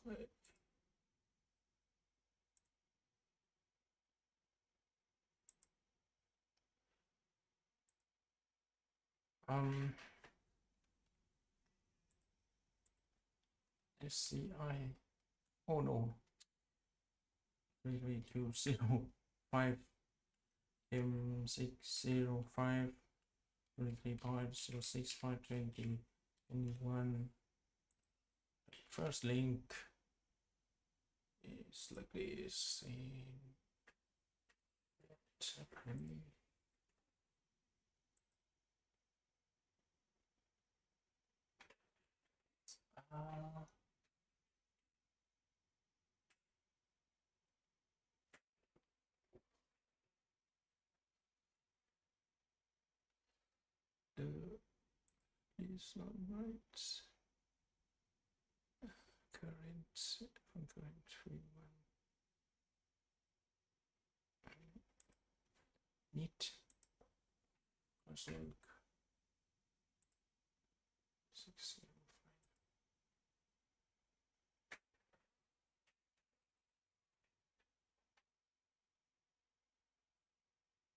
เคSCI oh no 33205 M605 23.06.2021 first link is like this is not right. Current 3.1 neat. Let's look 605.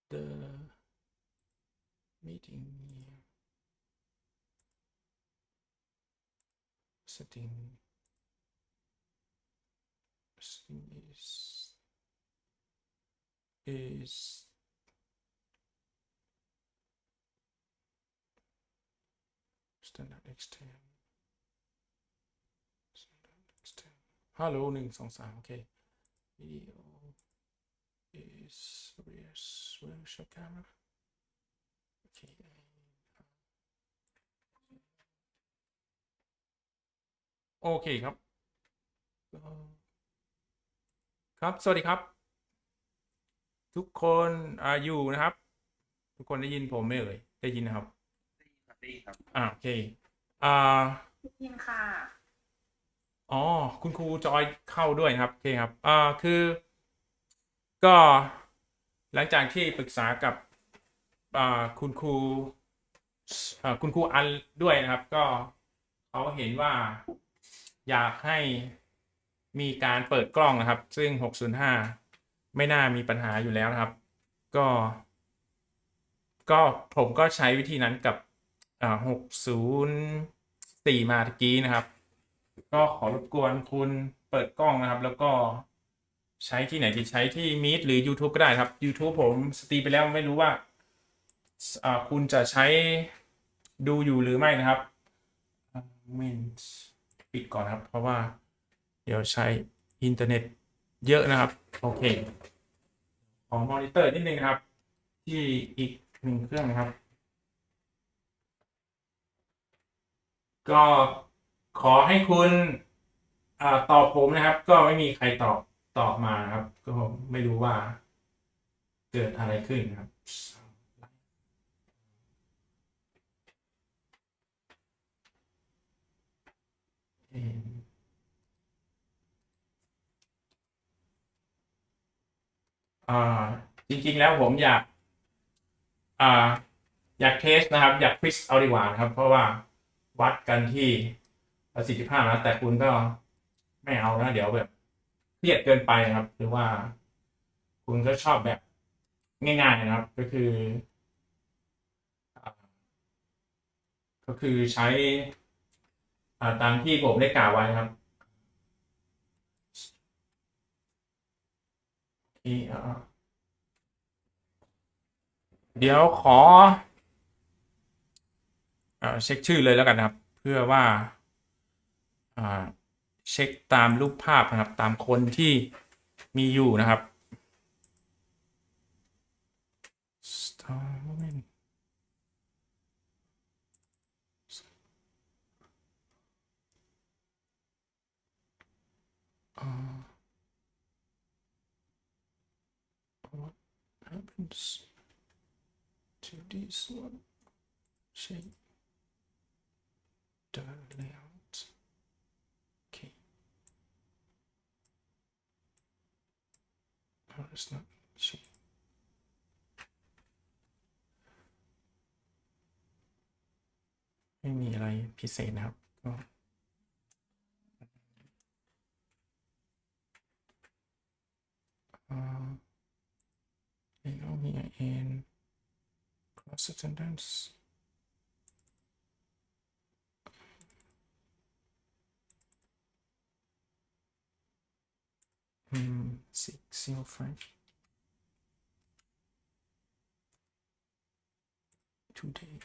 The meeting here. Setting is standard extend ฮัลโหล1 2 3โอเค video is where's your camera โอเคโอเคครับครับสวัสดีครับทุกคนอยู่นะครับทุกคนได้ยินผมไหมเอ่ยได้ยินนะครับได้ครับโอเคยินค่ะอ๋อคุณครูจอยเข้าด้วยครับโอเคครับคือก็หลังจากที่ปรึกษากับคุณครูอันด้วยนะครับก็เขาเห็นว่าอยากให้มีการเปิดกล้องนะครับซึ่ง605ไม่น่ามีปัญหาอยู่แล้วนะครับก็ผมก็ใช้วิธีนั้นกับ604มาตะกี้นะครับก็ขอรบกวนคุณเปิดกล้องนะครับแล้วก็ใช้ที่ไหนที่ใช้ที่ Meet หรือ YouTube ก็ได้ครับ YouTube ผมสตรีมไปแล้วไม่รู้ว่าคุณจะใช้ดูอยู่หรือไม่นะครับปิดก่อนครับเพราะว่าเดี๋ยวใช้อินเทอร์เน็ตเยอะนะครับโอเคขอมอนิเตอร์นิดนึงนะครับที่อีก1เครื่องนะครับก็ขอให้คุณตอบผมนะครับก็ไม่มีใครตอบมาครับก็ไม่รู้ว่าเกิดอะไรขึ้นครับจริงๆแล้วผมอยากเทสนะครับอยากควิสเอาดีกว่านะครับเพราะว่าวัดกันที่ประสิทธิภาพนะแต่คุณก็ไม่เอานะเดี๋ยวแบบเครียดเกินไปนะครับหรือว่าคุณก็ชอบแบบง่ายๆนะครับก็คือใช้ตามที่ผมได้กล่าวไว้ครับเดี๋ยวขอเช็คชื่อเลยแล้วกันนะครับเพื่อว่าเช็คตามรูปภาพนะครับตามคนที่มีอยู่นะครับwhat happens to this one shape the layout okay it's not shapeไม่มีอะไรพิเศษนะครับก็ now here in class attendance. M605 2 days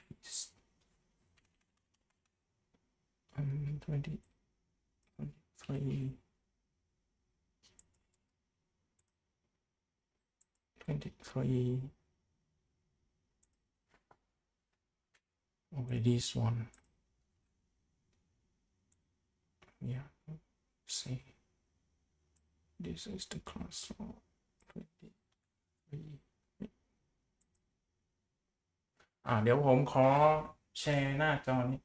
23 okay, this one, yeah, see, this is the class for 23 เดี๋ยวผมขอแชร์หน้าจอนี้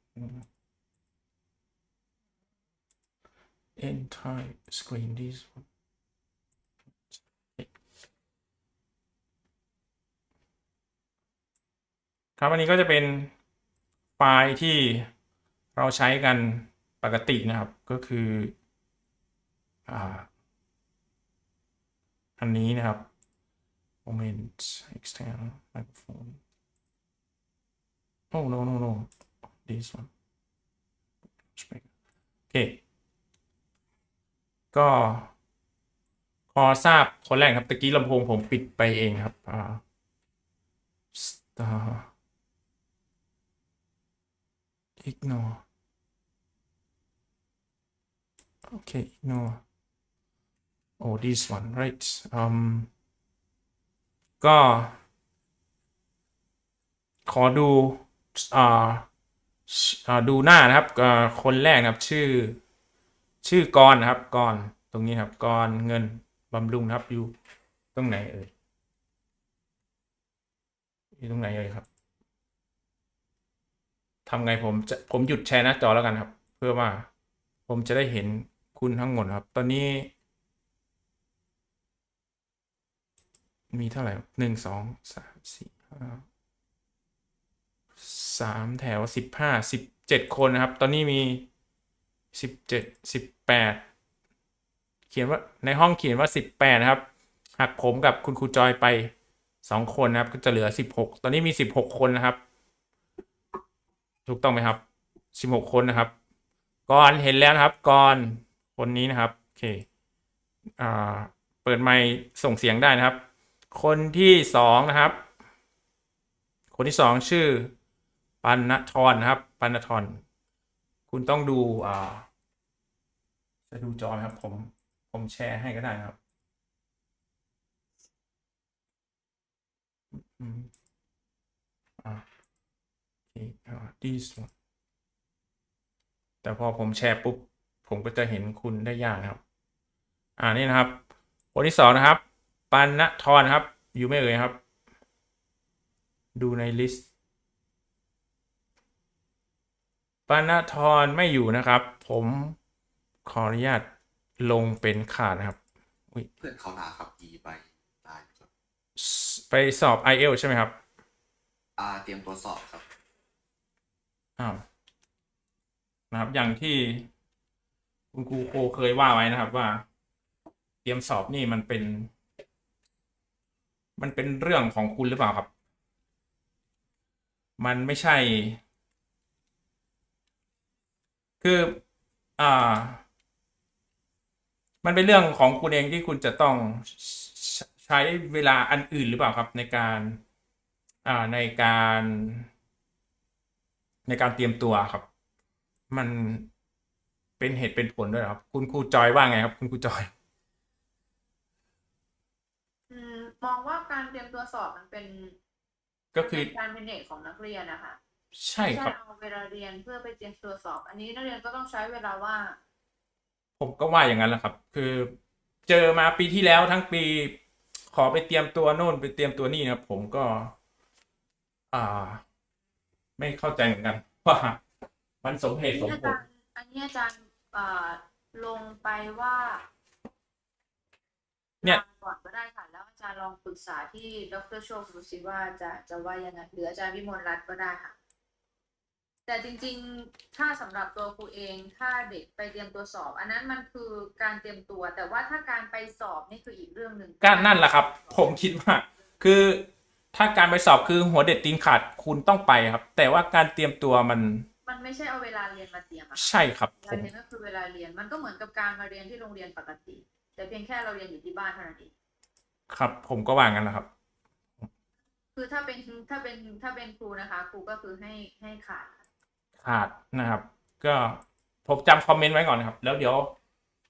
entire screen this one ครับอันนี้ก็จะเป็นไฟล์ที่เราใช้กันปกตินะครับก็คืออันนี้นะครับ moment external microphone oh no this one โอเคก็พอทราบคนแรกครับตะกี้ลำโพงผมปิดไปเองครับignore okay ignore oh this one right ก็ขอดูดูหน้านะครับคนแรกนะครับชื่อกรนะครับกรตรงนี้ครับกรเงินบำรุงนะครับอยู่ตรงไหนเอ่ยอยู่ตรงไหนเอ่ยครับทำไงผมหยุดแชร์หน้าจอแล้วกันครับเพื่อว่าผมจะได้เห็นคุณทั้งหมดครับตอนนี้มีเท่าไหร่1 2 3 4 5 3 แถว 17 คนนะครับตอนนี้มี17 18เขียนว่าในห้องเขียนว่า18นะครับหักผมกับคุณครูจอยไป2คนนะครับก็จะเหลือ16ตอนนี้มี16คนนะครับถูกต้องไหมครับ16คนนะครับก่อนเห็นแล้วนะครับก่อนคนนี้นะครับโอเคเปิดไมค์ส่งเสียงได้นะครับคนที่2นะครับคนที่2ชื่อปัณณธรนะครับปัณณธรคุณต้องดูจะดูจอไหมครับผมแชร์ให้ก็ได้นะครับโอเคthis one แต่พอผมแชร์ปุ๊บผมก็จะเห็นคุณได้ยากนะครับนี่นะครับคนที่2นะครับปัณณธรครับอยู่ไม่เอ่ยครับดูในลิสต์ปัณณธรไม่อยู่นะครับผมขออนุญาตลงเป็นขาดนะครับเพื่อนเขาลาครับไปได้ครับ ไปสอบ IELTS ใช่ไหมครับเตรียมตัวสอบครับนะครับอย่างที่คุณครูโคเคยว่าไว้นะครับว่าเตรียมสอบนี่มันเป็นเรื่องของคุณหรือเปล่าครับมันไม่ใช่คือมันเป็นเรื่องของคุณเองที่คุณจะต้องใช้เวลาอันอื่นหรือเปล่าครับในการในการเตรียมตัวครับมันเป็นเหตุเป็นผลด้วยครับคุณครูจอยว่าไงครับคุณครูจอยมองว่าการเตรียมตัวสอบมันเป็นก็คือการเป็นเด็กของนักเรียนนะคะใช่ครับเอาเวลาเรียนเพื่อไปเตรียมตัวสอบอันนี้นักเรียนก็ต้องใช้เวลาว่างผมก็ว่าอย่างนั้นแหละครับคือเจอมาปีที่แล้วทั้งปีขอไปเตรียมตัวโน่นไปเตรียมตัวนี่นะครับผมก็ไม่เข้าใจเหมือนกันว่ามันสมเหตุสมผลอันนี้อาจารย์ลงไปว่าเนี่ยก่อนก็ได้ค่ะแล้วอาจารย์ลองปรึกษาที่ดร.โชคดูสิว่าจะว่ายังไงหรืออาจารย์วิมลรัตน์ก็ได้ค่ะแต่จริงๆถ้าสำหรับตัวครูเองถ้าเด็กไปเตรียมตัวสอบอันนั้นมันคือการเตรียมตัวแต่ว่าถ้าการไปสอบนี่คืออีกเรื่องหนึ่งก็นั่นแหละครับผมคิดว่า คือถ้าการไปสอบคือหัวเด็ดตีนขาดคุณต้องไปครับ แต่ว่าการเตรียมตัวมันไม่ใช่เอาเวลาเรียนมาเตรียมอะค่ะใช่ครับเวลาเรียนก็คือเวลาเรียนมันก็เหมือนกับการมาเรียนที่โรงเรียนปกติแต่เพียงแค่เราเรียนอยู่ที่บ้านเท่านั้นเองครับ ผมก็ว่างั้นแหละครับ คือถ้าเป็นครูนะคะครูก็คือให้ขาดขาดนะครับ ก็ผมจำคอมเมนต์ไว้ก่อนนะครับ แล้วเดี๋ยว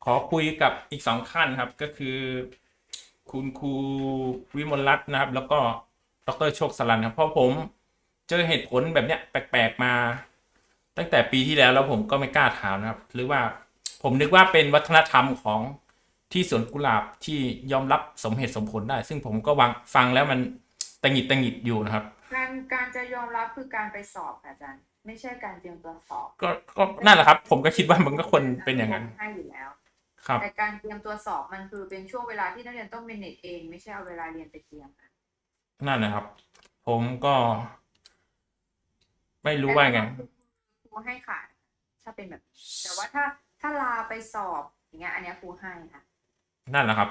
ขอคุยกับอีกสองท่านครับ ก็คือ คุณครูวิมลรัตน์นะครับ แล้วก็ดรโชคสรันครับ เพราะผมเจอเหตุผลแบบเนี้ยแปลกๆมา ตั้งแต่ปีที่แล้วผมก็ไม่กล้าถามนะครับ หรือว่าผมนึกว่าเป็นวัฒนธรรมของที่สวนกุหลาบที่ยอมรับสมเหตุสมผลได้ ซึ่งผมก็ฟังแล้วมันตังหิดอยู่นะครับการจะยอมรับคือการไปสอบค่ะอาจารย์ไม่ใช่การเตรียมตัวสอบก็นั่นแหละครับ ผมก็คิดว่ามันก็ควรเป็นอย่างนั้นให้อยู่แล้วครับแต่การเตรียมตัวสอบมันคือเป็นช่วงเวลาที่นักเรียนต้อง manage เองไม่ใช่เอาเวลาเรียนไปเตรียมนั่นนะครับ ผมก็ไม่รู้ว่าไงครูให้ขาดถ้าเป็นแบบแต่ว่าถ้าลาไปสอบอย่างเงี้ยอันนี้ครูให้ค่ะนั่นแหละครับ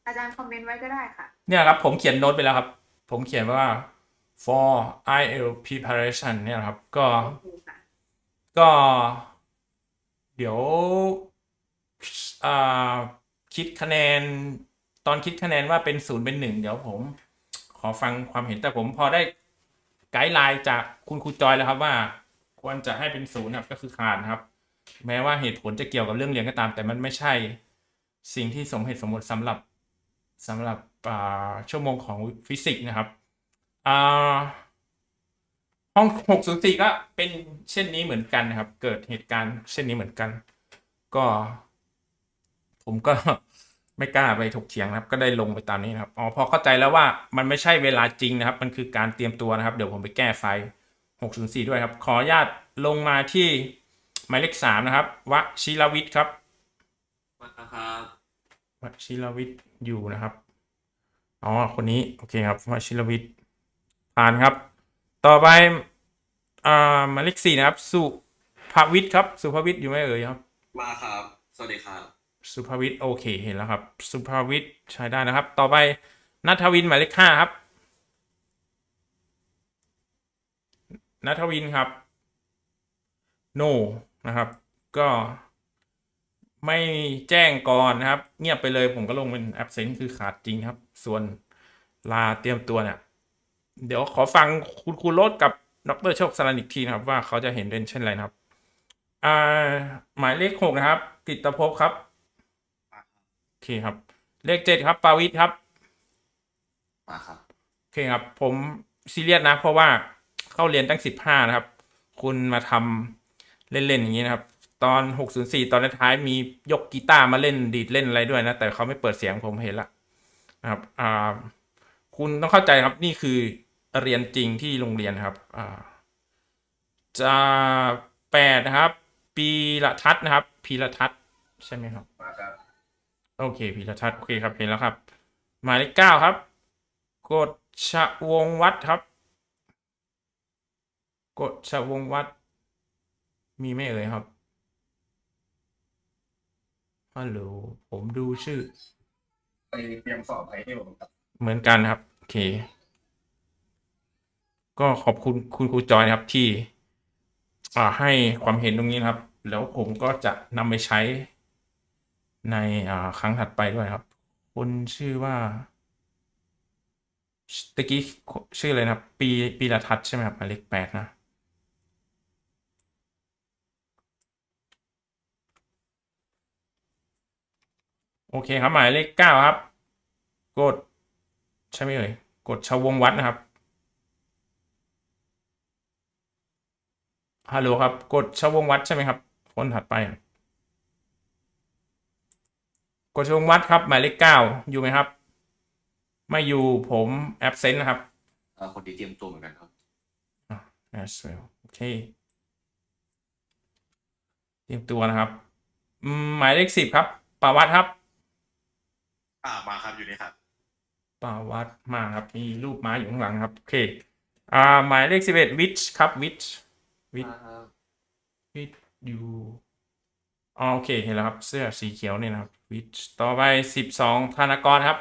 อาจารย์คอมเมนต์ไว้ก็ได้ค่ะเนี่ยครับผมเขียนโน้ตไปแล้วครับ ผมเขียนว่า for IELTS preparation เนี่ยครับก็เดี๋ยวอ่าคิดคะแนนตอนคิดคะแนนว่าเป็น0เป็น1เดี๋ยวผมขอฟังความเห็นแต่ผมพอได้ไกด์ไลน์จากคุณครูจอยแล้วครับว่าควรจะให้เป็น0ครับก็คือขาดครับ แม้ว่าเหตุผลจะเกี่ยวกับเรื่องเรียนก็ตาม แต่มันไม่ใช่สิ่งที่สมเหตุสมผลสำหรับชั่วโมงของฟิสิกส์นะครับห้อง604ก็เป็นเช่นนี้เหมือนกันนะครับ เกิดเหตุการณ์เช่นนี้เหมือนกัน ก็ผมก็ไม่กล้าไปถกเถียงนะครับ ก็ได้ลงไปตามนี้นะครับพอเข้าใจแล้วว่ามันไม่ใช่เวลาจริงนะครับ มันคือการเตรียมตัวนะครับ เดี๋ยวผมไปแก้ไฟล์604ด้วยครับ ขออนุญาตลงมาที่หมายเลข3นะครับวชิรวิทย์ครับนะครับวชิรวิทย์อยู่นะครับคนนี้โอเคครับวชิรวิทย์ผ่านครับ ต่อไปหมายเลข4นะครับสุภวิทย์ครับสุภวิทย์อยู่ไหมเอ่ยครับมาครับสวัสดีครับสุภวิทย์โอเคเห็นแล้วครับสุภวิทย์ใช้ได้นะครับ ต่อไปณัฐวินหมายเลข5ครับณัฐวินครับ no นะครับ ก็ไม่แจ้งก่อนนะครับ เงียบไปเลยผมก็ลงเป็น absent คือขาดจริงครับ ส่วนลาเตรียมตัวเนี่ย เดี๋ยวขอฟังคุณครูโรจน์กับดรโชคสรันอีกทีนะครับ ว่าเขาจะเห็นเป็นเช่นไรนะครับหมายเลข6นะครับกฤตภพครับโอเคครับ เลข7ครับปาวิทย์ครับมาครับโอเคครับ ผมซีเรียสนะ เพราะว่าเข้าเรียนตั้ง15นะครับ คุณมาทำเล่นๆอย่างนี้นะครับ ตอน604ตอนท้ายมียกกีตาร์มาเล่นดีดเล่นอะไรด้วยนะ แต่เขาไม่เปิดเสียงผมเห็นละนะครับคุณต้องเข้าใจครับนี่คือเรียนจริงที่โรงเรียนครับจะ8นะครับปีละทัศน์นะครับพีละทัศน์ใช่ไหมครับมาครับโอเคพีละทัศน์โอเคครับเห็นแล้วครับหมายเลข9ครับกฎชวงวัดครับกฎชวงวัดมีไหมเอ่ยครับฮัลโหลผมดูชื่อไปเตรียมสอบไอเอลครับเหมือนกันครับโอเคก็ขอบคุณคุณครูจอยนะครับที่ให้ความเห็นตรงนี้นะครับ แล้วผมก็จะนำไปใช้ในครั้งถัดไปด้วยครับคนชื่อว่าตะกี้ชื่ออะไรนะครับปีละทัศน์ใช่ไหมครับหมายเลข8นะโอเคครับหมายเลข9ครับกดใช่ไหมเอ่ยกดชวงวัดนะครับฮัลโหลครับกดชวงวัดใช่ไหมครับคนถัดไปกดชวงวัดครับหมายเลข9อยู่ไหมครับไม่อยู่ผมแอบเซนต์นะครับคนที่เตรียมตัวเหมือนกันครับas well โอเคเตรียมตัวนะครับหมายเลข10ครับปาวัดครับมาครับอยู่นี่ครับปาวัดมาครับมีรูปม้าอยู่ข้างหลังครับโอเคหมายเลข11วิชครับวิชอยู่โอเคเห็นแล้วครับเสื้อสีเขียวนี่นะครับวิชต่อไป12ธนากรครับ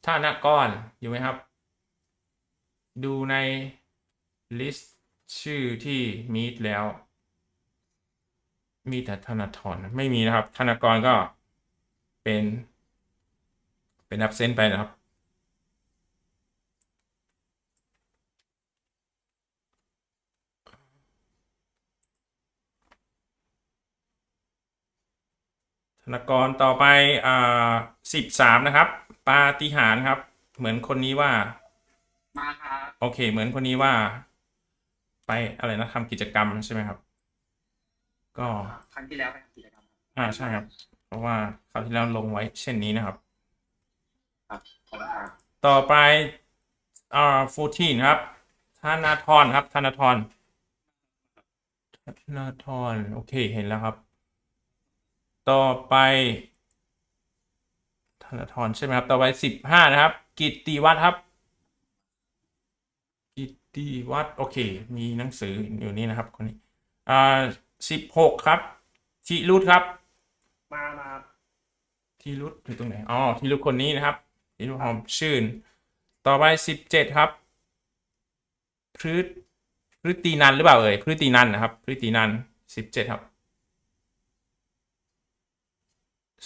ธนกรอยู่ไหมครับ ดูในลิสต์ชื่อที่มีดแล้ว มีแต่ธนาธรไม่มีนะครับ ธนากรก็เป็นabsent ไปนะครับ ธนากรต่อไป13นะครับ ปาฏิหาริย์ครับ เหมือนคนนี้ว่า มาครับ โอเค เหมือนคนนี้ว่า ไปอะไรนะทำกิจกรรมใช่ไหมครับ ก็ ครั้งที่แล้วไปทำกิจกรรม ใช่ครับ เพราะว่าคราวที่แล้วลงไว้เช่นนี้นะครับ ครับขอบคุณครับ ต่อไป14ครับ ธนาธรครับ ธนาธรโอเค เห็นแล้วครับ ต่อไป ธนาธรใช่ไหมครับ ต่อไป15นะครับ กิตติวัฒน์ครับ กิตติวัฒน์โอเค มีหนังสืออยู่นี่นะครับคนนี้16ครับธิรุธครับ มา ธีรุธอยู่ตรงไหนอ๋อธีรุธคนนี้นะครับธีรุธหอมชื่น ต่อไป17ครับพฤตินันหรือเปล่าเอ่ยพฤตินันนะครับพฤตินัน17ครับ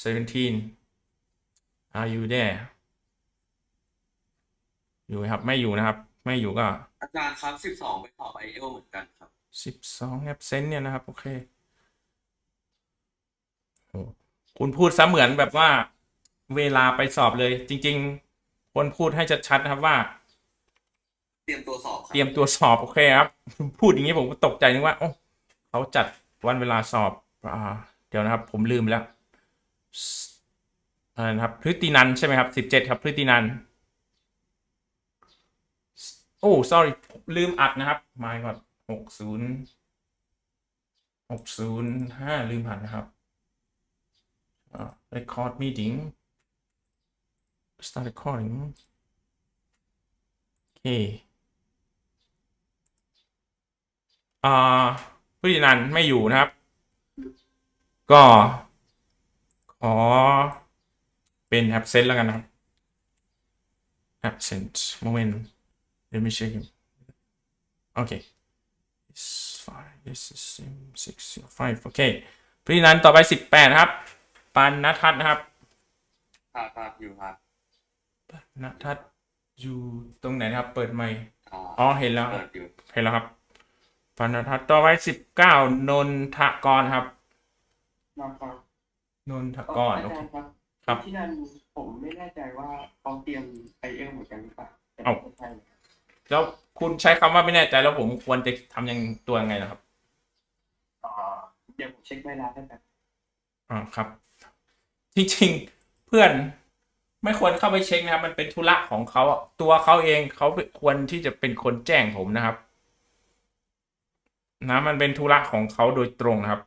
17 are you there อยู่ไหมครับไม่อยู่นะครับ ไม่อยู่ก็ อาจารย์ครับ12ไปสอบ IELTS เหมือนกันครับ 12 absent เนี่ยนะครับ โอเคโอ้คุณพูดซะเหมือนแบบว่าเวลาไปสอบเลย จริงๆคนพูดให้ชัดๆนะครับว่า เตรียมตัวสอบครับ เตรียมตัวสอบโอเคครับ พูดอย่างนี้ผมก็ตกใจนึกว่าโอ้เขาจัดวันเวลาสอบเดี๋ยวนะครับ ผมลืมแล้วอะไรนะครับพฤตินันใช่ไหมครับ17ครับพฤตินันโอ้ sorry ลืมอัดนะครับมาก่อน605ลืมอัดนะครับrecord meeting start recording โอเคพฤตินันไม่อยู่นะครับ ก็ขอเป็น absent แล้วกันนะครับ absent moment let me check him okay this fine this is Sem 605โอเคพฤตินันต่อไป18ครับปัณณทัศน์นะครับ ครับอยู่ครับ ปัณณทัศน์อยู่ตรงไหนนะครับ เปิดไมค์ อ๋อ เห็นแล้ว เปิดอยู่ เห็นแล้วครับปัณณทัศน์ต่อไป19นนทกรครับ มาครับ นนทกร อา โอเค จารย์ครับ ครับ ที่นั่นผมไม่แน่ใจว่าเขาเตรียมIELTSเหมือนกันหรือเปล่าแต่ เอ้า ไม่ใช่นะครับ แล้วคุณใช้คำว่าไม่แน่ใจแล้วผมควรจะทำยังตัวยังไงนะครับ เดี๋ยวผมเช็คเวลาได้แบบ ครับ จริงๆเพื่อนไม่ควรเข้าไปเช็คนะครับ มันเป็นธุระของเขาตัวเขาเองเขาควรที่จะเป็นคนแจ้งผมนะครับ นะมันเป็นธุระของเขาโดยตรงนะครับ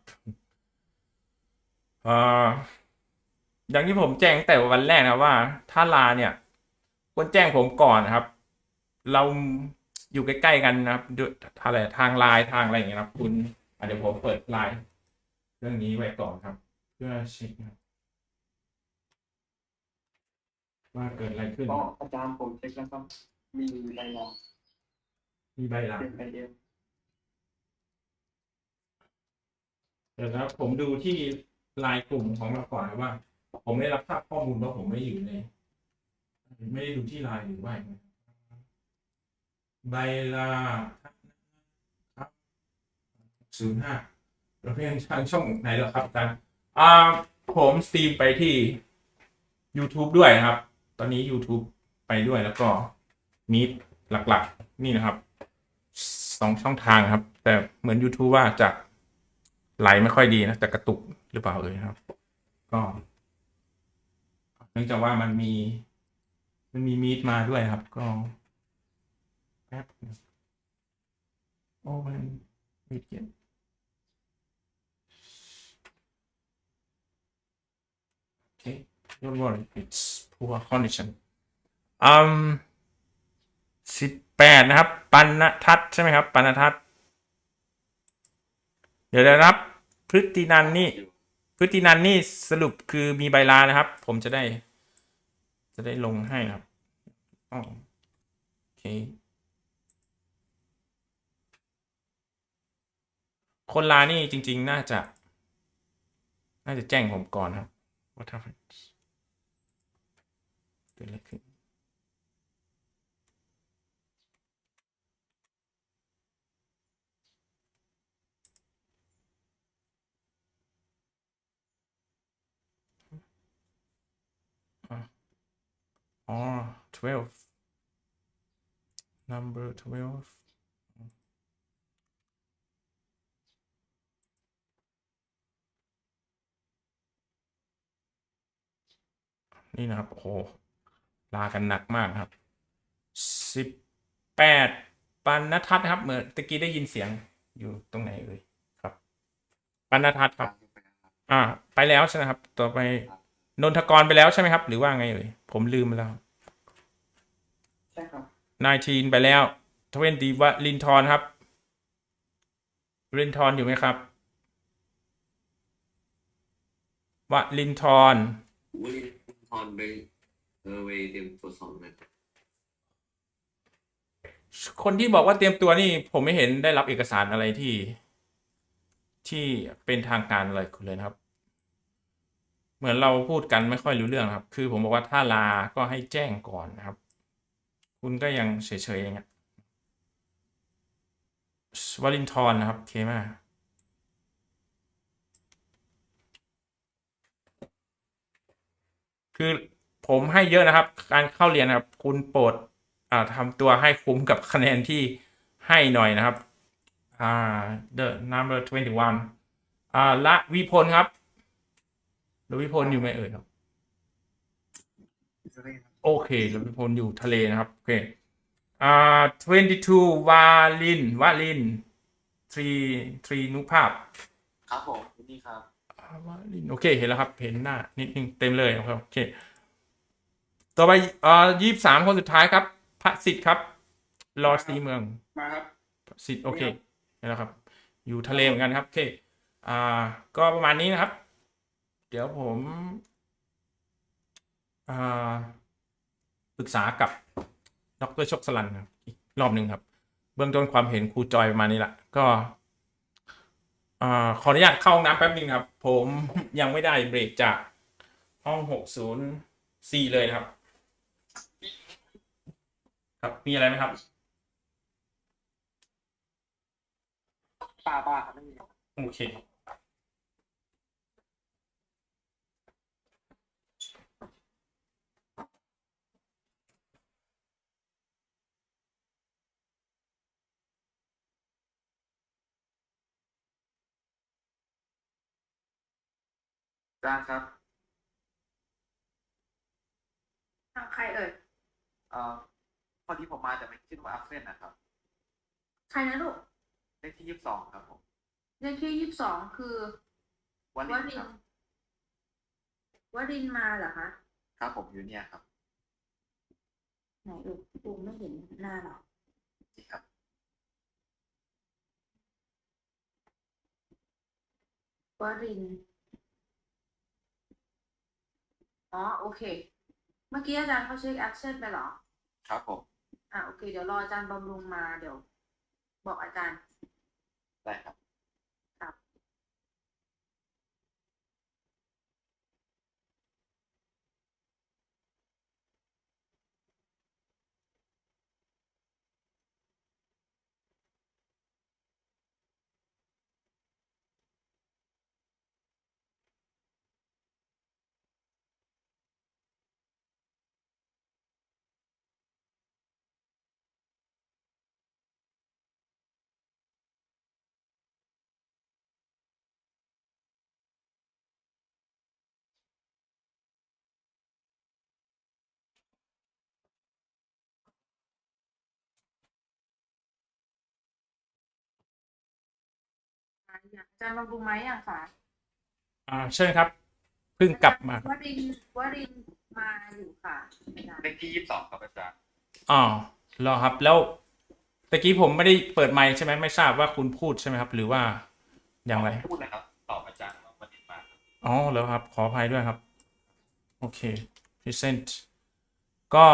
อย่างที่ผมแจ้งแต่วันแรกนะว่าถ้าลาเนี่ยควรแจ้งผมก่อนนะครับ เราอยู่ใกล้ๆกันนะครับด้วยอะไรทางไลน์ทางอะไรอย่างเงี้ยครับคุณเดี๋ยวผมเปิดไลน์เรื่องนี้ไว้ก่อนครับ เพื่อเช็คนะครับว่าเกิดอะไรขึ้น ก็อาจารย์ผมเช็คแล้วครับมีใบลา มีใบลา เตรียมIELTS เดี๋ยวนะครับผมดูที่ไลน์กลุ่มของเราก่อนนะว่า ผมได้รับทราบข้อมูลว่าผมไม่อยู่ในไม่ได้ดูที่ไลน์หรือว่าอย่างไรใบลาครับ05เราเพียงทางช่องไหนเหรอครับอาจารย์ผมสตรีมไปที่ YouTube ด้วยนะครับ ตอนนี้ YouTube ไปด้วยแล้วก็มีหลักๆนี่นะครับ2ช่องทางครับ แต่เหมือน YouTube ว่าจะไหลไม่ค่อยดีนะจะกระตุกหรือเปล่าครับ ก็เนื่องจากว่ามันมีมีดมาด้วยครับ ก็แป๊บโอ้มันมีเกียนโอเค don't worry it's poor condition 18นะครับปัณณทัศน์ใช่ไหมครับปัณณทัศน์เดี๋ยวนะครับพฤตินันนี่สรุปคือมีใบลานะครับ ผมจะได้ลงให้นะครับ อ๋อโอเคคนลานี่จริงๆน่าจะแจ้งผมก่อนครับ What happened เกิดอะไรขึ้นอ๋อ 12 number 12นี่นะครับโอ้โหลากันหนักมากครับ18ปานณทัศน์นะครับเหมือนตะกี้ได้ยินเสียงอยู่ตรงไหนเอ่ยครับปานณทัศน์ครับไปแล้วใช่ไหมครับต่อไปนนทกรไปแล้วใช่ไหมครับหรือว่าไงเอ่ยผมลืมไปแล้ว ใช่ครับ 19ไปแล้ว20วลินทรครับวลินทรอยู่ไหมครับวลินทร วลินทรไปไปเตรียมตัวสอบนะครับ คนที่บอกว่าเตรียมตัวนี่ผมไม่เห็นได้รับเอกสารอะไรที่เป็นทางการอะไรคุณเลยนะครับ เหมือนเราพูดกันไม่ค่อยรู้เรื่องครับ คือผมบอกว่าถ้าลาก็ให้แจ้งก่อนนะครับ คุณก็ยังเฉยๆอย่างเงี้ยวลินทรนะครับโอเคมากคือผมให้เยอะนะครับ การเข้าเรียนนะครับคุณโปรดทำตัวให้คุ้มกับคะแนนที่ให้หน่อยนะครับthe number 21ละวิพลครับละวิพลอยู่ไหมเอ่ยครับโอเคละวิพลอยู่ทะเลนะครับโอเค22วาลิน3นุภาพ ครับผมนี่ครับ วาลินโอเคเห็นแล้วครับเห็นหน้านิดนึงเต็มเลยครับโอเคต่อไป23คนสุดท้ายครับพระสิทธิ์ครับรอสีเมือง มาครับ สิทธิ์โอเคเห็นแล้วครับอยู่ทะเลเหมือนกันครับโอเคก็ประมาณนี้นะครับ เดี๋ยวผมปรึกษากับดร.ชกสลันครับอีกรอบหนึ่งครับ เบื้องต้นความเห็นครูจอยประมาณนี้แหละก็ขออนุญาตเข้าห้องน้ำแป๊บนึงครับ ผมยังไม่ได้เบรกจากห้อง604เลยนะครับ ครับมีอะไรไหมครับป้าครับไม่มี โอเคจ้าครับ ใครเอ่ย พอดีผมมาแต่ไม่คิดว่าอัพเส้นนะครับ ใครนะลูก เลขที่22ครับผม เลขที่22คือ วัน ว นี้ ริ คน รับ วรินทร์มาเหรอคะ ครับผมอยู่เนี่ยครับ ไหนลูกปูไม่เห็นหน้าหรอ นี่ครับ วรินทร์อ๋อโอเค เมื่อกี้อาจารย์เขาเช็คแอคเซสไปเหรอ ครับผม โอเคเดี๋ยวรออาจารย์บำรุงมาเดี๋ยวบอกอาจารย์ ได้ครับ ครับอาจารย์บำรุงไหมอ่ะค่ะ เชิญครับเพิ่งกลับมา วรินทร์มาอยู่ค่ะอาจารย์ เลขที่22ครับอาจารย์ อ๋อรอครับแล้วตะกี้ผมไม่ได้เปิดไมค์ใช่ไหมไม่ทราบว่าคุณพูดใช่ไหมครับ หรือว่าอย่างไร พูดนะครับ ตอบอาจารย์ว่าวันนี้มา อ๋อแล้วครับขออภัยด้วยครับโอเค present ก็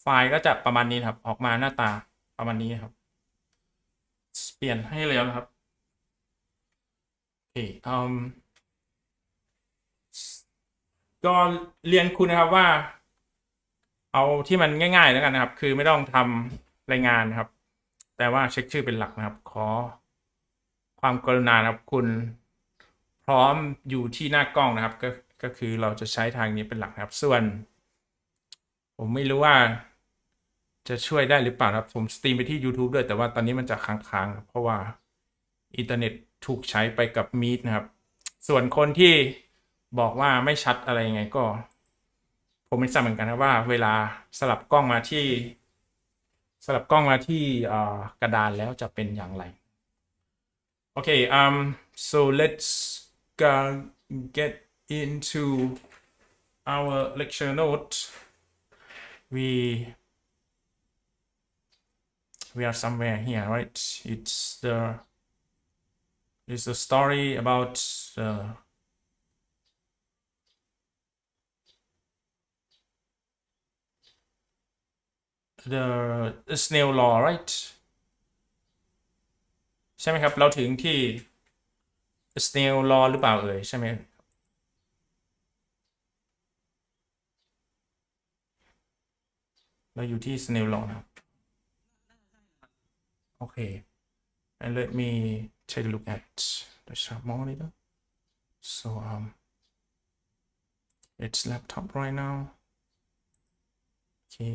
ไฟ ล์ก็จะประมาณนี้ครับออกมาหน้าตาประมาณนี้นะครับเปลี่ยนให้แล้วนะครับโอเคก็เรียนคุณนะครับว่าเอาที่มันง่ายๆแล้วกันนะครับคือไม่ต้องทำรายงานนะครับแต่ว่าเช็คชื่อเป็นหลักนะครับขอความกรุณานะครับคุณพร้อมอยู่ที่หน้ากล้องนะครับก็คือเราจะใช้ทางนี้เป็นหลักนะครับส่วนผมไม่รู้ว่าจะช่วยได้หรือเปล่าครับผมสตรีมไปที่ YouTube ด้วยแต่ว่าตอนนี้มันจะค้างๆเพราะว่าอินเทอร์เน็ตถูกใช้ไปกับ Meet นะครับส่วนคนที่บอกว่าไม่ชัดอะไรยังไงก็ผมไม่ทราบเหมือนกันนะว่าเวลาสลับกล้องมาที่กระดานแล้วจะเป็นอย่างไรโอเคso let's get into our lecture note we are somewhere here right it's a story about the snail law right ใช่ไหมครับเราถึงที่ snail law หรือเปล่าเอ่ยใช่ไหมเราอยู่ที่ snail law นะครับโอเค and let me take a look at the chart monitor so it's laptop right now okay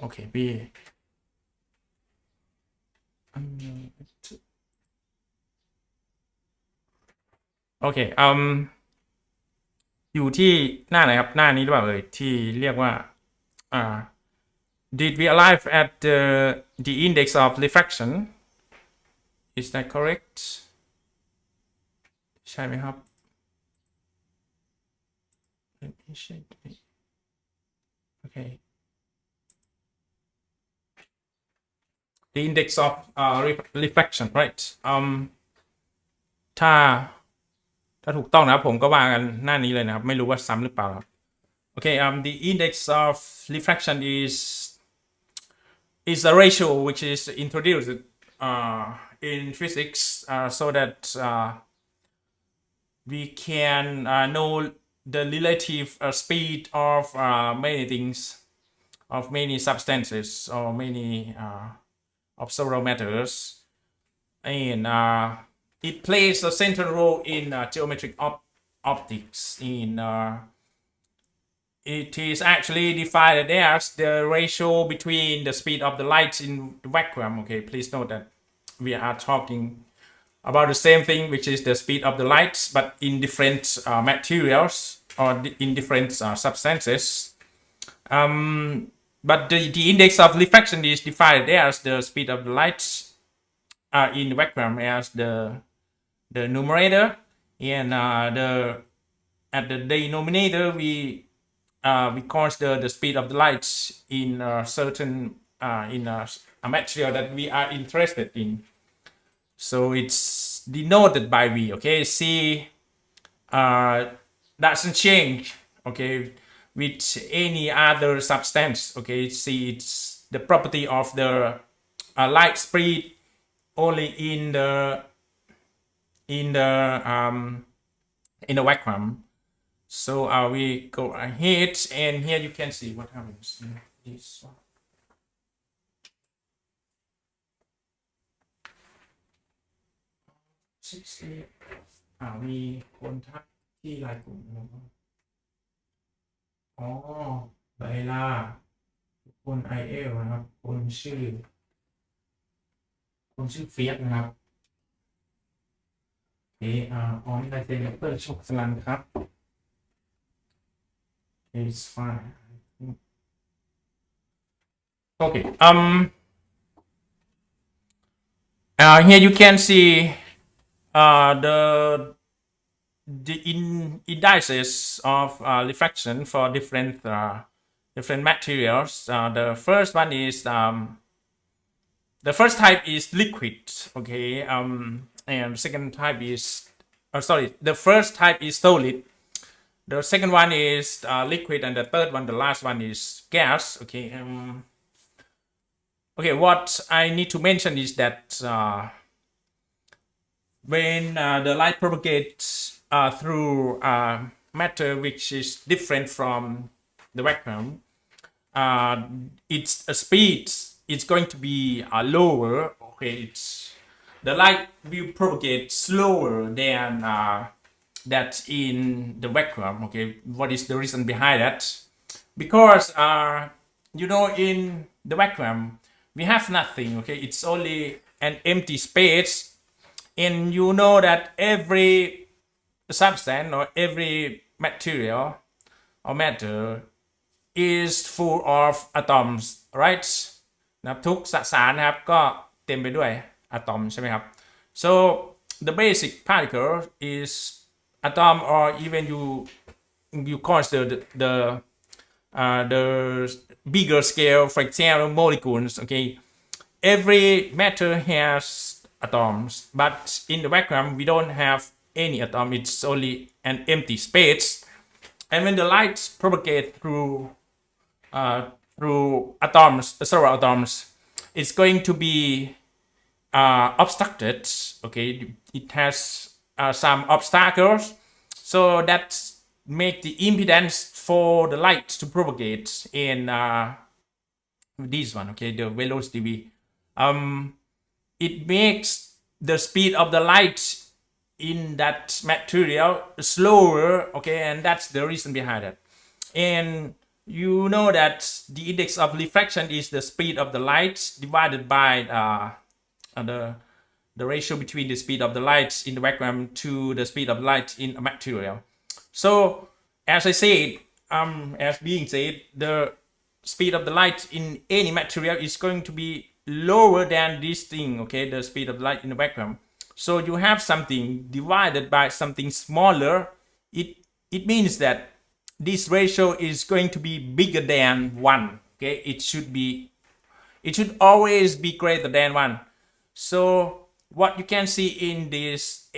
okay weโอเคอยู่ที่หน้าไหนครับหน้านี้หรือเปล่าเอ่ยที่เรียกว่าdid we arrive at the index of refraction is that correct ใช่ไหมครับ let me check okay the index of refraction right ถ้าถูกต้องนะครับผมก็ว่ากันหน้านี้เลยนะครับไม่รู้ว่าซ้ำหรือเปล่าครับโอเคthe index of refraction is a ratio which is introduced in physics so that we can know the relative speed of many things of many substances or many of several matters and it plays a central role in geometric optics it is actually defined as the ratio between the speed of the light in the vacuum okay please note that we are talking about the same thing which is the speed of the light but in different materials or in different substances but the index of refraction is defined as the speed of the light in the vacuum as the numerator and at the denominator we consider the speed of the light in a certain in a material that we are interested in so it's denoted by V okay C doesn't change okay with any other substance okay see it's the property of the light speed only in the vacuum so we go ahead and here you can see what happens in this oneมีคนทักที่ไลน์กลุ่มนะครับอ๋อไบลาคนไอเอลนะครับคนชื่อเฟียสนะครับออนไลน์เซนเตอร์โชคสลันครับ it's fine okay here you can see the indices of refraction for different materials the first one is the first type is liquid okay and second type is the first type is solid The second one is liquid, and the third one, the last one, is gas. Okay. Okay. What I need to mention is that when the light propagates through matter which is different from the vacuum, its speed is going to be lower. Okay, the light will propagate slower than that in the vacuum. Okay, what is the reason behind that? Because in the vacuum we have nothing. Okay, it's only an empty space, and you know that every substance or every material or matter is full of atoms, right? นะครับทุกสสารนะครับก็เต็มไปด้วยอะตอมใช่ไหมครับ so the basic particle is atom, or even you consider the bigger scale, for example molecules. Okay, every matter has atoms, but in the vacuum we don't have any atom. It's only an empty space, and when the light propagate through atoms, several atoms, it's going to be obstructed. Okay, it has some obstacles, so that make the impedance for the light to propagate in this one. Okay, the velocity v. It makes the speed of the light in that material slower. Okay, and that's the reason behind it. And you know that the index of refraction is the speed of the light divided by the ratio between the speed of the light in the vacuum to the speed of light in a material. So as I said, as being said, the speed of the light in any material is going to be lower than this thing. Okay, the speed of light in the vacuum. So you have something divided by something smaller. It means that this ratio is going to be bigger than 1. Okay, it should always be greater than 1. So what you can see in this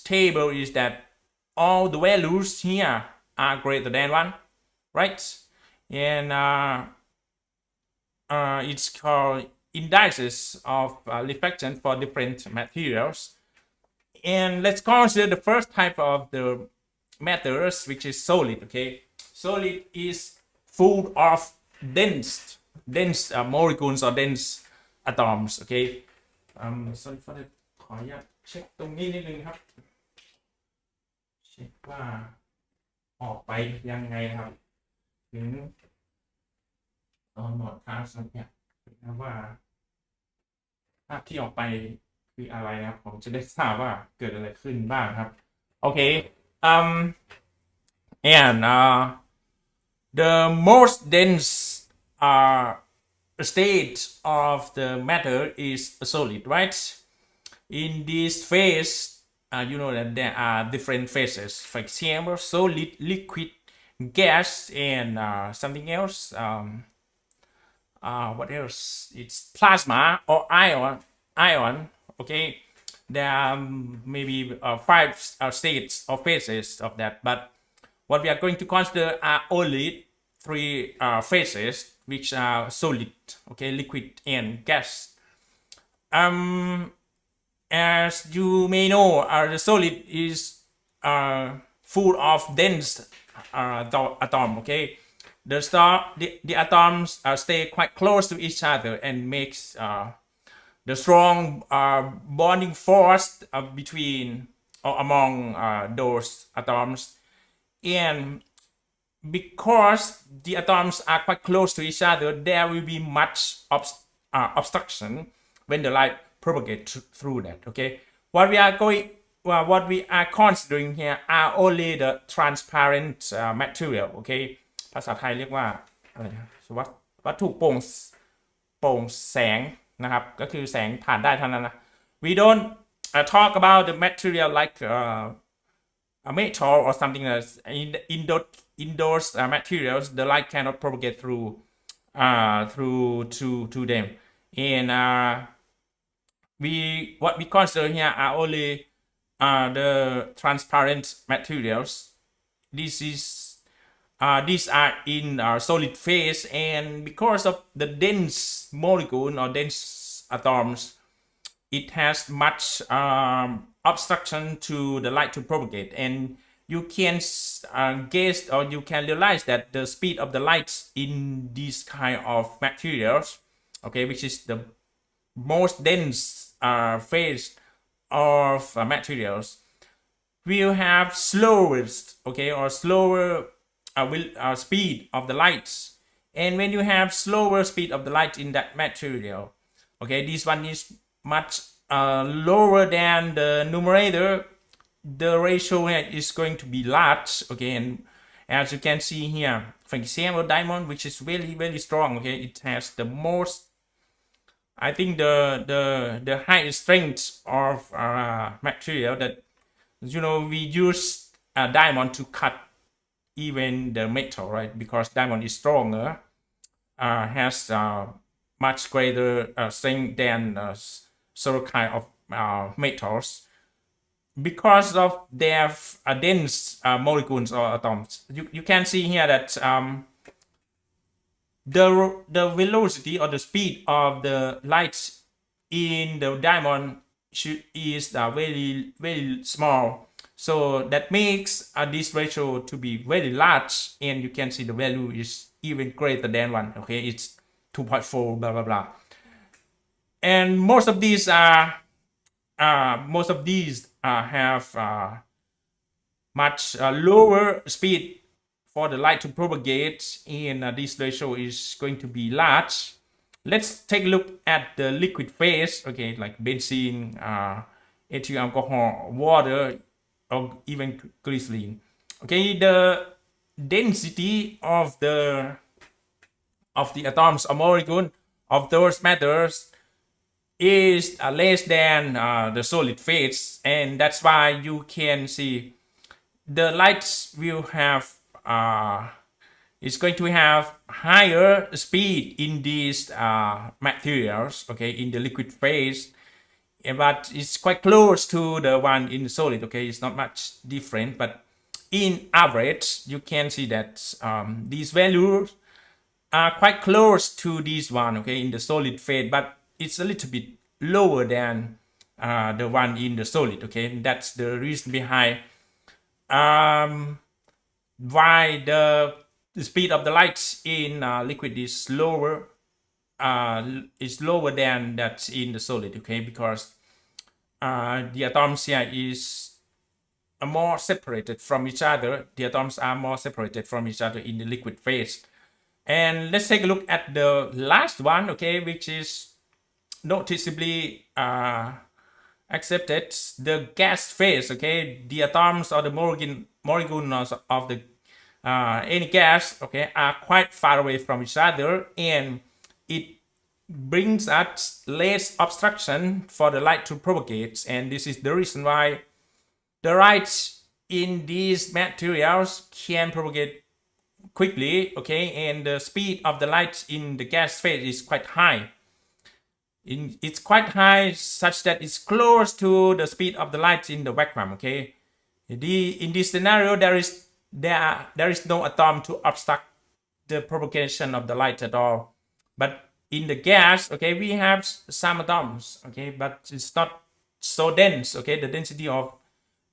table is that all the values here are greater than 1, right? And it's called indices of reflection for different materials. And let's consider the first type of the matters, which is solid. Okay, solid is full of dense molecules or dense atoms. Okay, sorry for that. ขออนุญาตเช็คตรงนี้นิดนึงครับเช็คว่าออกไปยังไงครับถึงตอนหมดคลาสเนี่ยนะว่าภาพที่ออกไปคืออะไรนะครับผมจะได้ทราบว่าเกิดอะไรขึ้นบ้างครับโอเคand the most dense state of the matter is solid, right? In this phase, you know that there are different phases. For example, solid, liquid, gas, and something else. What else? It's plasma or ion. Okay, there are maybe 5 states or phases of that, but what we are going to consider are only 3 phases, which are solid, okay, liquid, and gas. As you may know, the solid is full of dense atom. Okay, the atoms stay quite close to each other and makes the strong bonding force between or among those atoms. And because the atoms are quite close to each other, there will be much obstruction when the light propagates through that. Okay, what we are considering here are only the transparent material. Okay, ภาษาไทยเรียกว่าอะไรนะวัตถุโปร่งแสงนะครับก็คือแสงผ่านได้เท่านั้นนะ we don't talk about the material like a metal or something else. In those materials, the light cannot propagate through to them. And what we consider here are only the transparent materials. this is these are in solid phase, and because of the dense molecule or dense atoms, it has much obstruction to the light to propagate, and you can guess or you can realize that the speed of the light in these kind of materials, okay, which is the most dense phase of materials, will have slowest, okay, or slower speed of the light. And when you have slower speed of the light in that material, okay, this one is much lower than the numerator, the ratio is going to be large, okay. And as you can see here, for example, diamond, which is really, really strong, okay, it has the most, I think, the highest strength of material that, you know, we use diamond to cut even the metal, right? Because diamond is stronger, has much greater strength than certain kind of metals, because of their dense molecules or atoms. You can see here that the velocity or the speed of the light in the diamond is very, very small. So that makes this ratio to be very large, and you can see the value is even greater than 1. Okay, it's 2.4, blah blah blah. And most of these have much lower speed for the light to propagate, and this ratio is going to be large. Let's take a look at the liquid phase, okay, like benzene, ethyl alcohol, water, or even glycerin. Okay, the density of the atoms or molecule of those matters is less than the solid phase, and that's why you can see the light will have is going to have higher speed in these materials, okay, in the liquid phase, but it's quite close to the one in the solid, okay. It's not much different, but in average you can see that these values are quite close to this one, okay, in the solid phase, but it's a little bit lower than the one in the solid, okay. That's the reason behind why the speed of the light in liquid is lower than that in the solid, okay, because the atoms here is more separated from each other. The atoms are more separated from each other in the liquid phase. And let's take a look at the last one, okay, which is noticeably accepted, the gas phase, okay. The atoms or the molecules of the any gas, okay, are quite far away from each other, and it brings us less obstruction for the light to propagate, and this is the reason why the light in these materials can propagate quickly, okay, and the speed of the light in the gas phase is quite high. It's quite high, such that it's close to the speed of the light in the vacuum, okay. In this scenario, there is no atom to obstruct the propagation of the light at all. But in the gas, okay, we have some atoms, okay, but it's not so dense, okay. The density of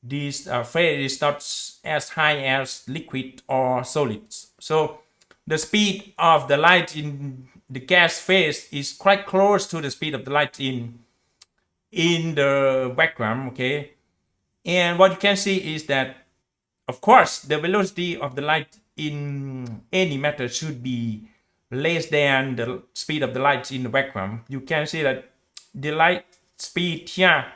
this phase is not as high as liquid or solids. So the speed of the light in the gas phase is quite close to the speed of the light in the vacuum, okay. And what you can see is that, of course, the velocity of the light in any matter should be less than the speed of the light in the vacuum. You can see that the light speed here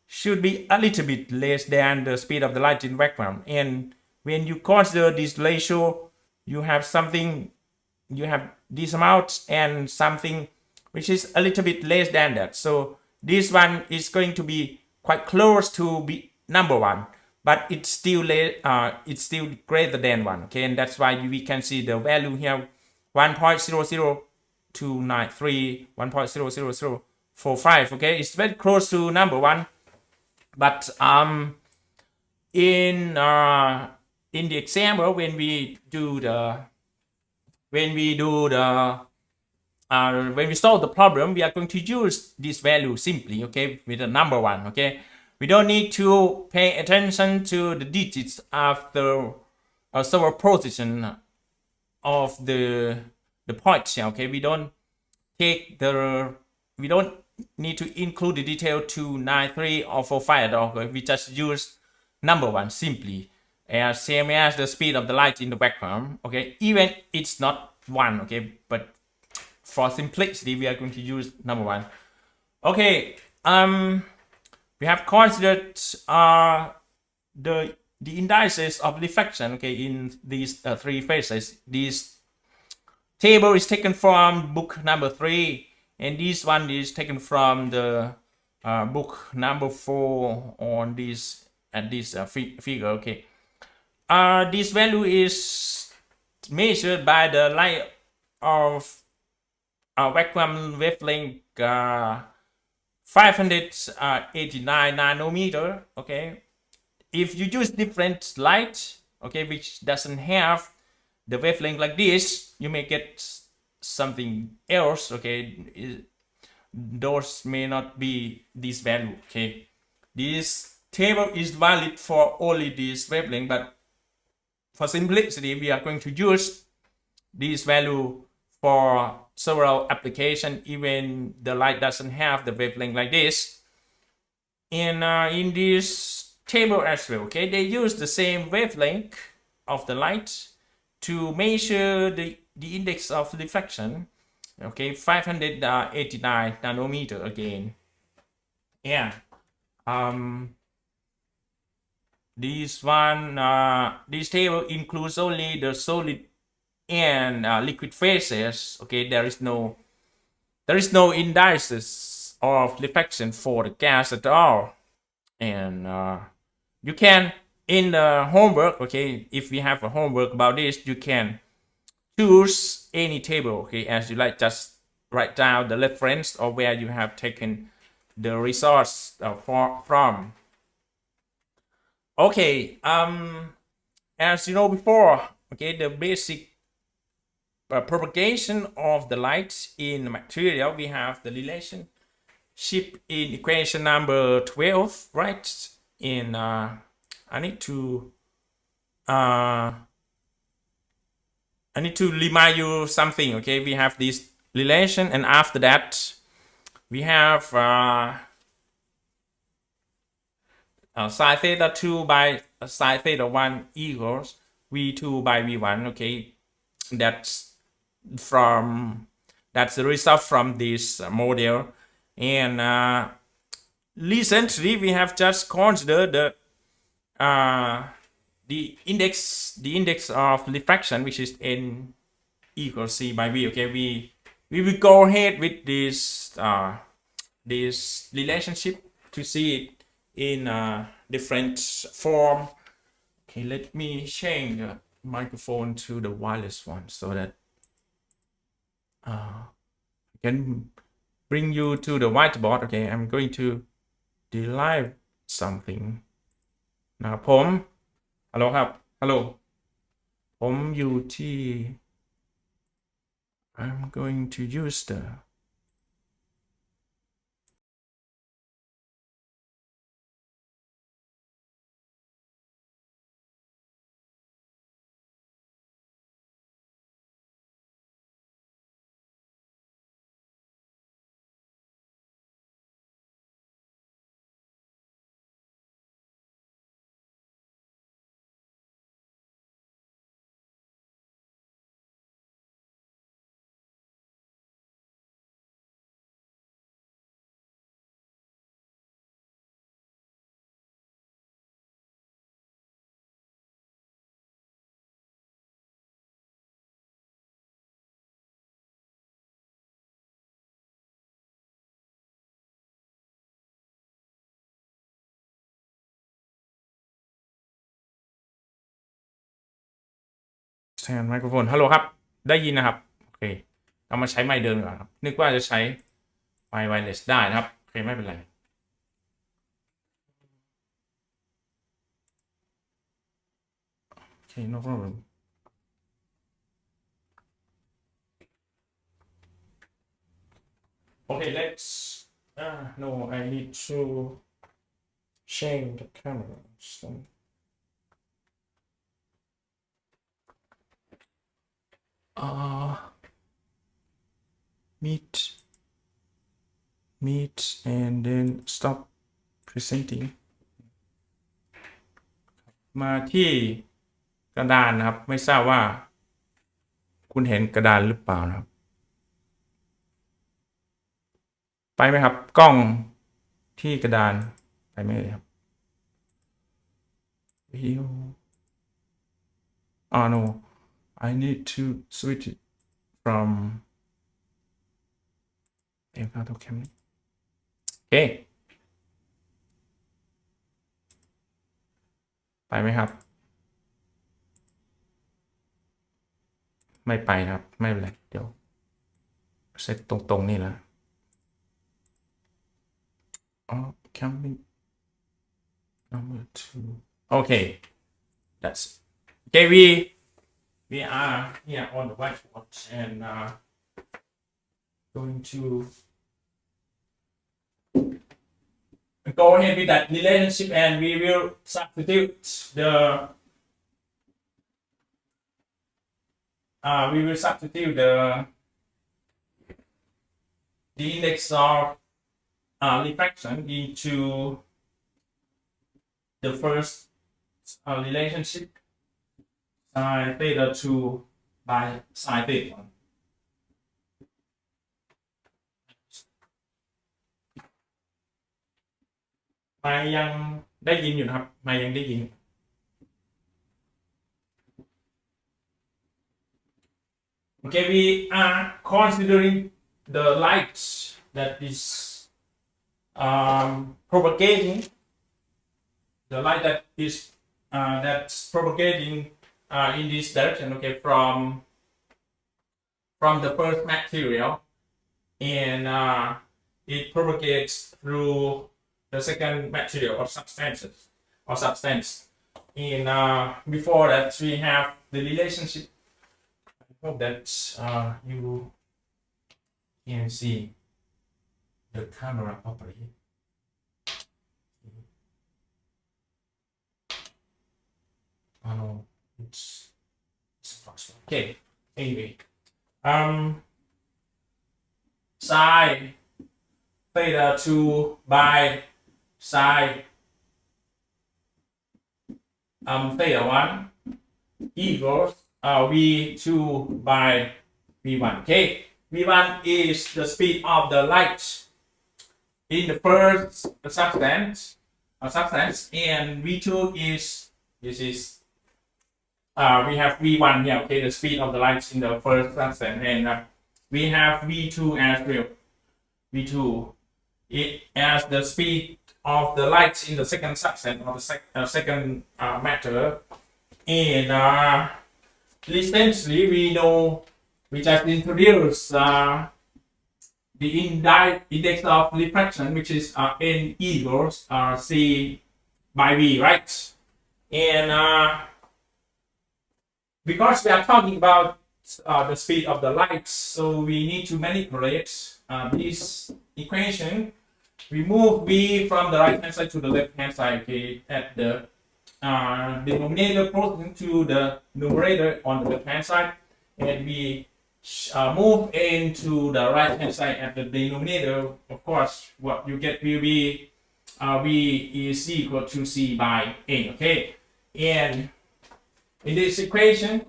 should be a little bit less than the speed of the light in vacuum. And when you consider this ratio, you have this amount and something which is a little bit less than that. So this one is going to be quite close to be number 1, but it's still greater than 1, okay. And that's why we can see the value here 1.00293, 1.00045, okay. It's very close to number 1, but in in the example when we do the when we solve the problem, we are going to use this value simply, okay, with the number 1, okay. We don't need to pay attention to the digits after several position of the points, okay. We don't need to include the detail 293 or 45 at all. Okay? We just use number 1 simply, as same as the speed of the light in the background, okay, even it's not 1, okay, but for simplicity we are going to use number 1. Okay, we have considered the indices of reflection, okay, in these 3 phases. This table is taken from book number 3, and this one is taken from the book number 4 on this figure, okay. This value is measured by the light of vacuum wavelength 589 nanometer, okay. If you use different light, okay, which doesn't have the wavelength like this, you may get something else, okay. Those may not be this value, okay. This table is valid for only this wavelength, but for simplicity we are going to use this value for several applications, even the light doesn't have the wavelength like this. And in this table as well, okay, they use the same wavelength of the light to measure the index of reflection, okay, 589 nanometer again. Yeah, this table includes only the solid and liquid phases, okay. There is no indices of reflection for the gas at all. And you can, in the homework, okay, if we have a homework about this, you can choose any table, okay, as you like. Just write down the reference or where you have taken the resource from. Okay, as you know before, okay, the basic propagation of the light in material, we have the relationship in equation number 12, right? In I need to remind you something, okay. We have this relation, and after that we have sine theta 2 by sine theta 1 equals v2 by v1, okay. That's the result from this model. And recently we have just considered the index of refraction, which is n equals c by v, okay. We will go ahead with this relationship to see it in a different form. Okay, let me change the microphone to the wireless one so that I can bring you to the whiteboard. Okay, I'm going to delete something. Now, ฮัลโหลครับ ฮัลโหล ผมอยู่ที่ I'm going to use theแทนไมโครโฟน ฮัลโหลครับ ได้ยินนะครับ โอเคเอามาใช้ไมค์เดิมก่อนครับ นึกว่าจะใช้ไมค์ไวเลสได้นะครับ โอเค ไม่เป็นไร Okay, no problem. Okay, let's. No, I need to change the camera. So. Meet, and then stop presenting. มาที่กระดานนะครับ ไม่ทราบว่า คุณเห็นกระดานหรือเปล่านะครับ ไปไหมครับ กล้องที่กระดานไปไหมเลยครับวิดีโอno I need to switch it from เอ็มเข้าตัวแคมป์โอเคไปไหมครับไม่ไปนะครับไม่เป็นไรเดี๋ยวเซตตรงๆนี่นะcamping number 2 okay that's okay we are here on the whiteboard and going to go ahead with that relationship and we will substitute the index of refraction into the first relationship sin theta 2 by sin theta 1. มายังได้ยินอยู่นะครับมายังได้ยิน Okay, we are considering the light that is propagating, the light that is that's propagating in this direction. Okay, from the first material, and it propagates through the second material or substance. And before that, we have the relationship. I hope that you can see the camera properly. No, it's possible. Okay. Anyway, sin theta 2 by sin theta 1 equals V2 by V1. Okay, V1 is the speed of the light in the first substance, and V2 is we have V1 here. Okay, the speed of the light in the first substance, and we have V2 as well. V2 it as the speed of the light in the second substance or the second matter, and recently we know we just introduced the index of refraction, which is N equals C by V, right? And because we are talking about the speed of the light, so we need to manipulate this equation. We move V from the right hand side to the left hand side, okay, at the denominator close to the numerator on the left hand side, and we move into the right hand side at the denominator. Of course, what you get will be V is equal to C by N, okay? And in this equation,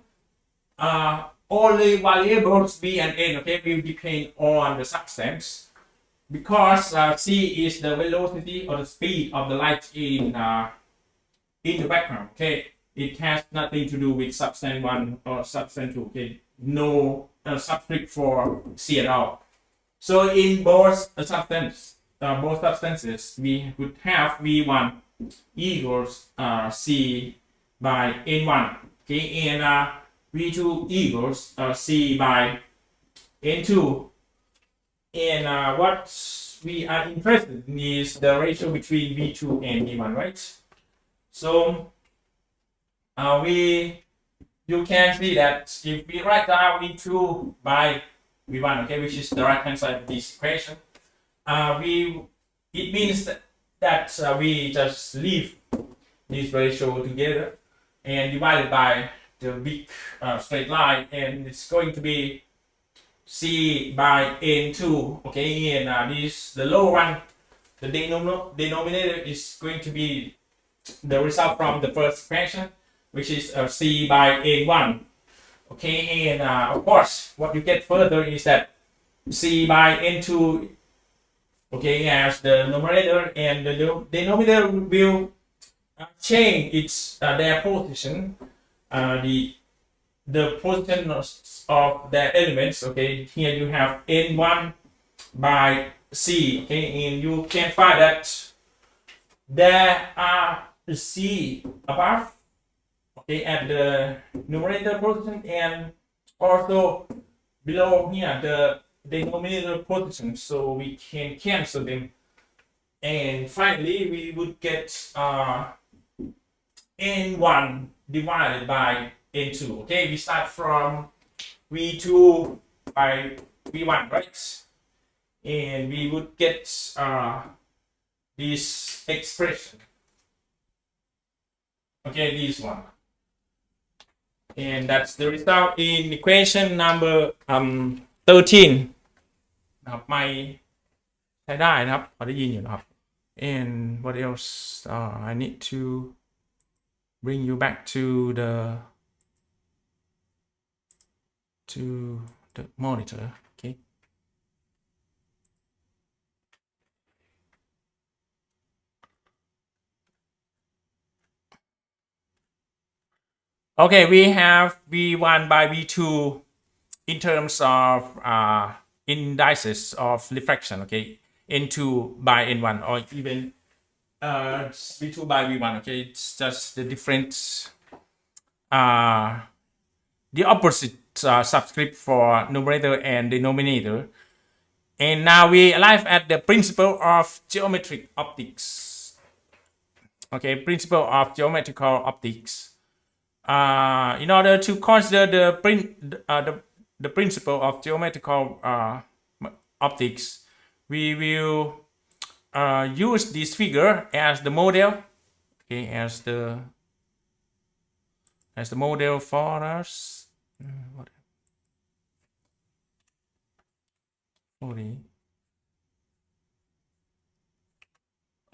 only variables V and N, okay, will depend on the substance, because C is the velocity or the speed of the light in the background. Okay, it has nothing to do with substance 1 or substance 2. Okay, no subscript for C at all. So in both substances, we would have V1 equals C by N1. Okay, and V2 equals C by N2. And what we are interested in is the ratio between V2 and V1, right? So we you can see that if we write down V2 by V1, okay, which is the right hand side of this equation, it means that we just leave this ratio together and divide it by the big straight line, and it's going to be C by N2, okay, and this the lower one, the denominator is going to be the result from the first equation, which is C by N1, okay, and of course what you get further is that C by N2, okay, as the numerator, and the denominator will change its their position, the position of the elements, okay. Here you have N1 by C, okay, and you can find that there are C above, okay, at the numerator position, and also below here the denominator position, so we can cancel them, and finally we would get N1 divided by N2, okay. We start from V2 by V1, right, and we would get this expression, okay, this one, and that's the result in equation number 13 นะครับไม่ใช้ได้นะครับพอได้ยินอยู่นะครับ and what else I need to bring you back to the monitor, okay. Okay, we have V1 by V2 in terms of indices of refraction, okay, N2 by N1, or even V2 by V1, okay. It's just the different the opposite subscript for numerator and denominator. And now we arrive at the principle of geometric optics, okay, principle of geometrical optics. In order to consider the principle of geometrical optics, we will use this figure as the model, okay, as the model for us.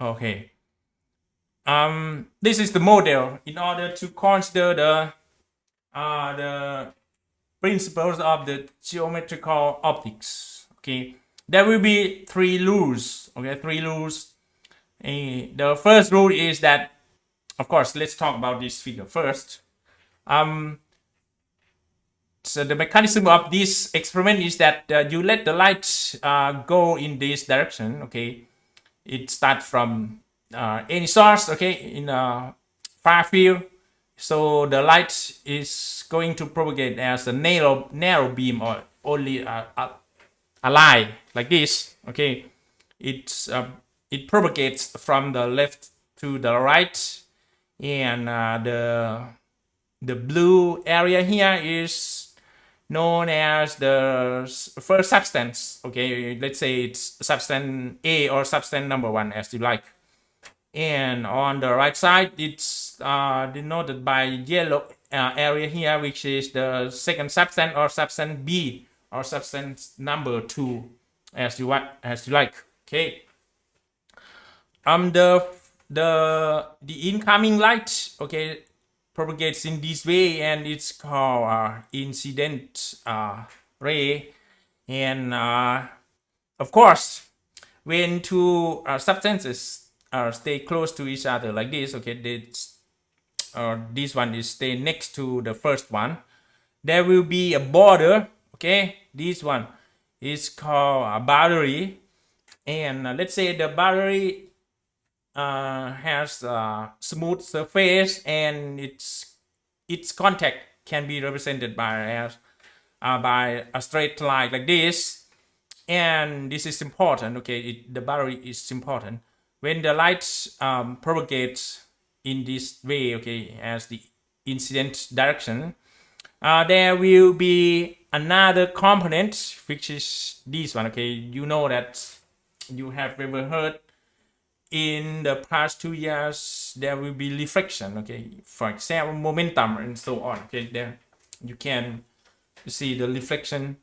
Okay. This is the model in order to consider the principles of the geometrical optics. Okay, there will be three rules. Okay, three rules. The first rule is that, of course, let's talk about this figure first. So the mechanism of this experiment is that you let the light go in this direction. Okay, it starts from any source, okay, in a far field, so the light is going to propagate as a narrow beam, or only a line like this, okay. It propagates from the left to the right, and the blue area here is known as the first substance, okay. Let's say it's substance A or substance number 1, as you like. And on the right side, it's denoted by yellow area here, which is the second substance, or substance B, or substance number 2, as you like. Okay. The incoming light, okay, propagates in this way, and it's called incident ray. And of course, when two substances stay close to each other like this, okay, this one is stay next to the first one, there will be a border, okay. This one is called a boundary, and let's say the boundary has a smooth surface, and its contact can be represented by a straight line like this. And this is important, okay. The boundary is important. When the light propagates in this way, okay, as the incident direction, there will be another component, which is this one. Okay, you know that you have ever heard in the past 2 years there will be reflection. Okay, for example, momentum and so on. Okay, there you can see the reflection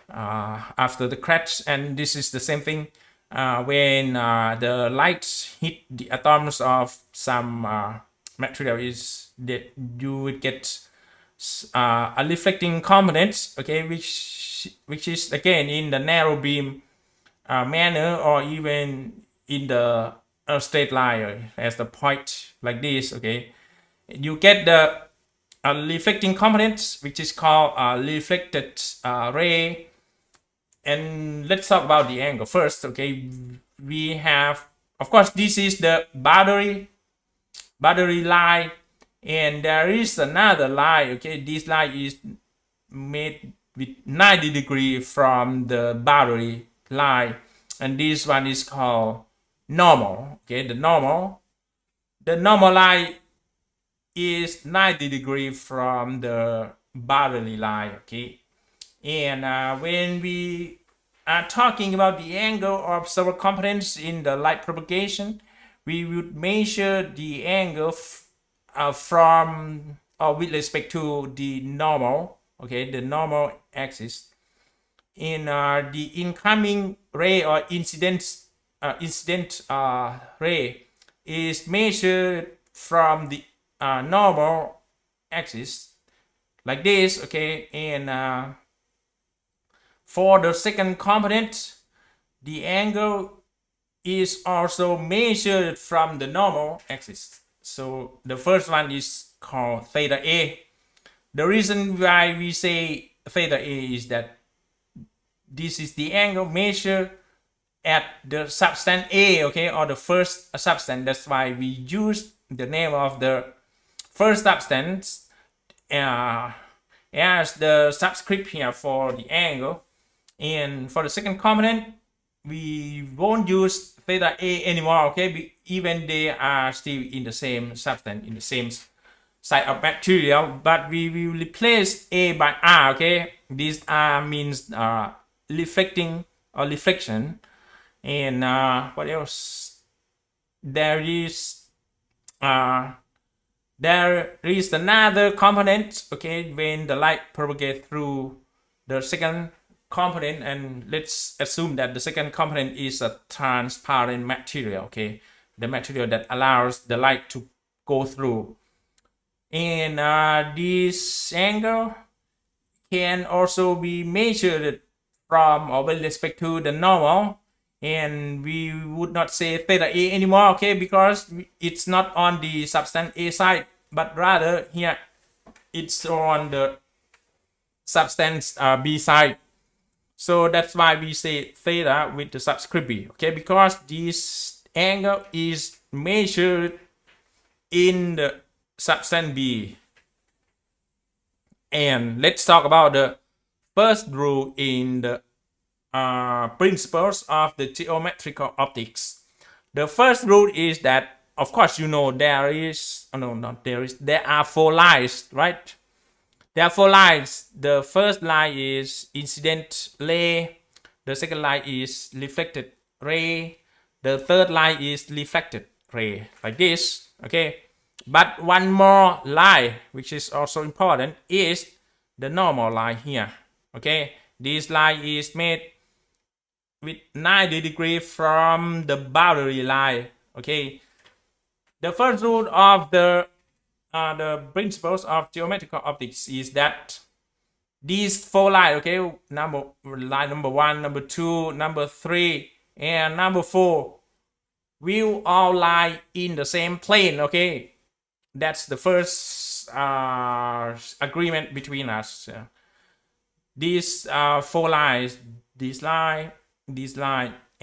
after the crash, and this is the same thing when the light hit the atoms of some material, is that you would get a reflecting component, okay, which is again in the narrow beam manner, or even in the straight line as the point like this. Okay, you get the reflecting component, which is called reflected ray. And let's talk about the angle first. Okay, we have, of course, this is the boundary line, and there is another line. Okay, this line is made with 90 degrees from the boundary line, and this one is called normal. Okay, the normal line is 90 degrees from the boundary line. Okay, and when we are talking about the angle of several components in the light propagation, we would measure the angle from or with respect to the normal, okay, the normal axis. In the incoming ray or incident ray is measured from the normal axis like this. Okay, and for the second component, the angle is also measured from the normal axis. So the first one is called theta A. The reason why we say theta A is that this is the angle measured at the substance A, okay, or the first substance. That's why we use the name of the first substance as the subscript here for the angle. And for the second component, we won't use theta A anymore, okay, even they are still in the same substance, in the same side of material, but we will replace A by R. Okay, this R means reflecting or reflection. And what else? There is another component, okay, when the light propagates through the second component, and let's assume that the second component is a transparent material, okay, the material that allows the light to go through. And this angle can also be measured from or with respect to the normal, and we would not say theta A anymore, okay, because it's not on the substance A side, but rather here it's on the substance B side. So that's why we say theta with the subscript B, okay, because this angle is measured in the substance B. And let's talk about the first rule in the principles of the geometrical optics. The first rule is that, of course, you know, there are 4 lines, right? There are 4 lines. The first line is incident ray. The second line is reflected ray. The third line is reflected ray, like this. Okay. But one more line, which is also important, is the normal line here. Okay. This line is made with 90 degrees from the boundary line. Okay. The first rule of the principles of geometrical optics is that these 4 lines, okay, line number 1, number 2, number 3, and number 4 will all lie in the same plane. Okay, that's the first agreement between us. These 4 lines, this line,